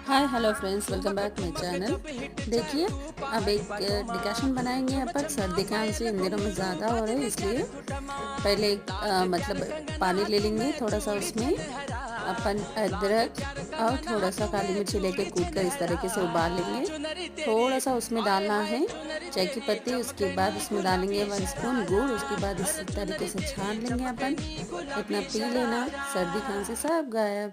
Hi hello friends, welcome back my channel. देखिए, अब एक डिकैशन बनाएंगे अपन। सर्दी खांसी इन दिनों में ज़्यादा हो रही है, इसलिए पहले एक पानी ले लेंगे। थोड़ा सा उसमें अपन अदरक और थोड़ा सा काली मिर्ची लेके कूट कर इस तरीके से उबाल लेंगे। थोड़ा सा उसमें डालना है चाय की पत्ती, उसके बाद उसमें डालेंगे 1 स्पून गुड़। उसके बाद इस तरीके से छान लेंगे अपन। इतना पी लेना, सर्दी खांसी सब गायब।